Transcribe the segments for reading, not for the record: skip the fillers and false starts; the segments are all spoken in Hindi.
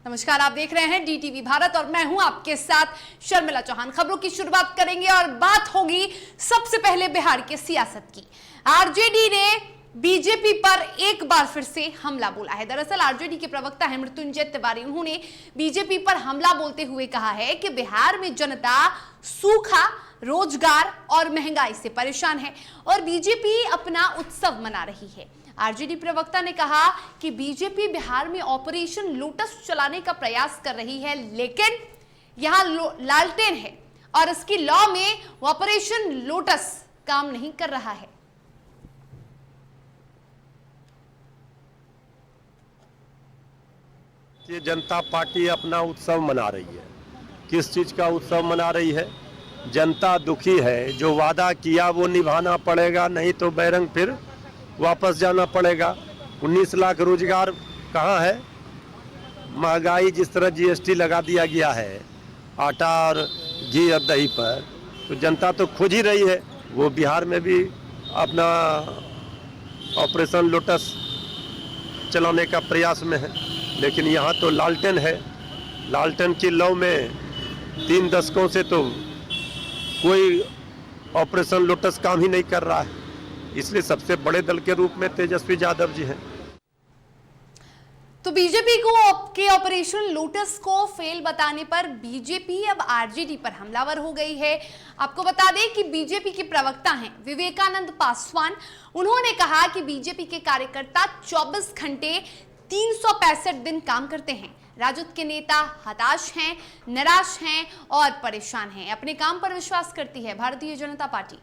नमस्कार, आप देख रहे हैं डीटीवी भारत और मैं हूं आपके साथ शर्मिला चौहान। खबरों की शुरुआत करेंगे और बात होगी सबसे पहले बिहार की सियासत की। आरजेडी ने बीजेपी पर एक बार फिर से हमला बोला है। दरअसल आरजेडी के प्रवक्ता हैं मृत्युंजय तिवारी, उन्होंने बीजेपी पर हमला बोलते हुए कहा है कि बिहार में जनता सूखा, रोजगार और महंगाई से परेशान है और बीजेपी अपना उत्सव मना रही है। आरजेडी प्रवक्ता ने कहा कि बीजेपी बिहार में ऑपरेशन लोटस चलाने का प्रयास कर रही है, लेकिन यहां लालटेन है और इसकी लॉ में ऑपरेशन लोटस काम नहीं कर रहा है। ये जनता पार्टी अपना उत्सव मना रही है। किस चीज का उत्सव मना रही है? जनता दुखी है, जो वादा किया वो निभाना पड़ेगा, नहीं तो बैरंग फिर वापस जाना पड़ेगा। 19 लाख रोजगार कहाँ है? महंगाई जिस तरह जीएसटी लगा दिया गया है आटा और घी और दही पर, तो जनता तो खोज ही रही है। वो बिहार में भी अपना ऑपरेशन लोटस चलाने का प्रयास में है, लेकिन यहाँ तो लालटेन है। लालटेन की लौ में 3 दशकों से तो कोई ऑपरेशन लोटस काम ही नहीं कर रहा है। इसलिए सबसे बड़े दल के रूप में तेजस्वी यादव जी हैं। तो बीजेपी को के ऑपरेशन लोटस को फेल बताने पर बीजेपी अब आरजेडी पर हमलावर हो गई है। आपको बता दें कि बीजेपी के प्रवक्ता हैं विवेकानंद पासवान। उन्होंने कहा कि बीजेपी के कार्यकर्ता 24 घंटे 365 दिन काम करते हैं। राजद के नेता हताश हैं, निराश हैं और परेशान हैं। अपने काम पर विश्वास करती है भारतीय जनता पार्टी।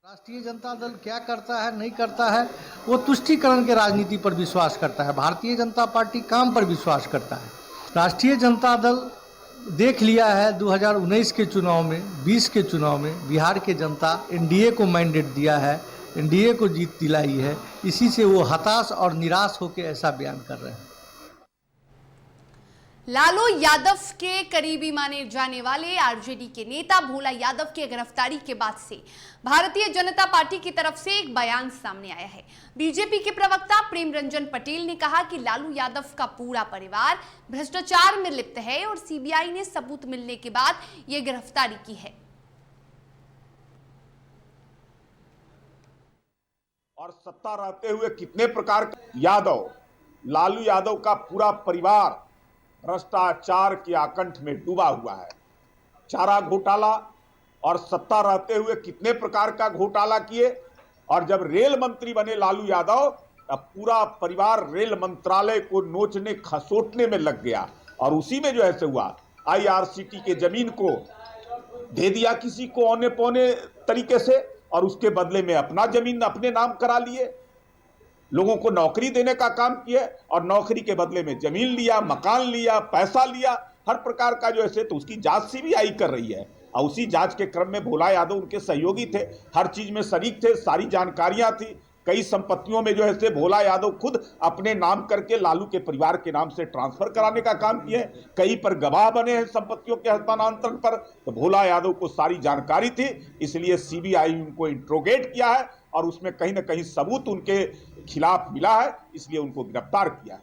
राष्ट्रीय जनता दल क्या करता है नहीं करता है, वो तुष्टीकरण के राजनीति पर विश्वास करता है। भारतीय जनता पार्टी काम पर विश्वास करता है। राष्ट्रीय जनता दल देख लिया है 2019 के चुनाव में, 20 के चुनाव में बिहार के जनता एनडीए को मैंडेट दिया है, एनडीए को जीत दिलाई है। इसी से वो हताश और निराश होकर ऐसा बयान कर रहे हैं। लालू यादव के करीबी माने जाने वाले आरजेडी के नेता भोला यादव की गिरफ्तारी के बाद से भारतीय जनता पार्टी की तरफ से एक बयान सामने आया है। बीजेपी के प्रवक्ता प्रेम रंजन पटेल ने कहा कि लालू यादव का पूरा परिवार भ्रष्टाचार में लिप्त है और सीबीआई ने सबूत मिलने के बाद यह गिरफ्तारी की है। और सत्ता रहते हुए कितने प्रकार यादव, लालू यादव का पूरा परिवार भ्रष्टाचार के आकंठ में डूबा हुआ है। चारा घोटाला और सत्ता रहते हुए कितने प्रकार का घोटाला किए, और जब रेल मंत्री बने लालू यादव तब पूरा परिवार रेल मंत्रालय को नोचने खसोटने में लग गया और उसी में जो ऐसे हुआ आईआरसीटी के जमीन को दे दिया किसी को औने पौने तरीके से और उसके बदले में अपना जमीन अपने नाम करा लिए। लोगों को नौकरी देने का काम किया और नौकरी के बदले में जमीन लिया, मकान लिया, पैसा लिया, हर प्रकार का जो ऐसे, तो उसकी जांच सीबीआई कर रही है और उसी जांच के क्रम में भोला यादव उनके सहयोगी थे, हर चीज में शरीक थे, सारी जानकारियां थी। कई संपत्तियों में जो है भोला यादव खुद अपने नाम करके लालू के परिवार के नाम से ट्रांसफर कराने का काम किए। कई पर गवाह बने हैं संपत्तियों के हस्तांतरण पर, तो भोला यादव को सारी जानकारी थी, इसलिए सीबीआई उनको इंट्रोगेट किया है और उसमें कहीं ना कहीं सबूत उनके खिलाफ मिला है, इसलिए उनको गिरफ्तार किया है।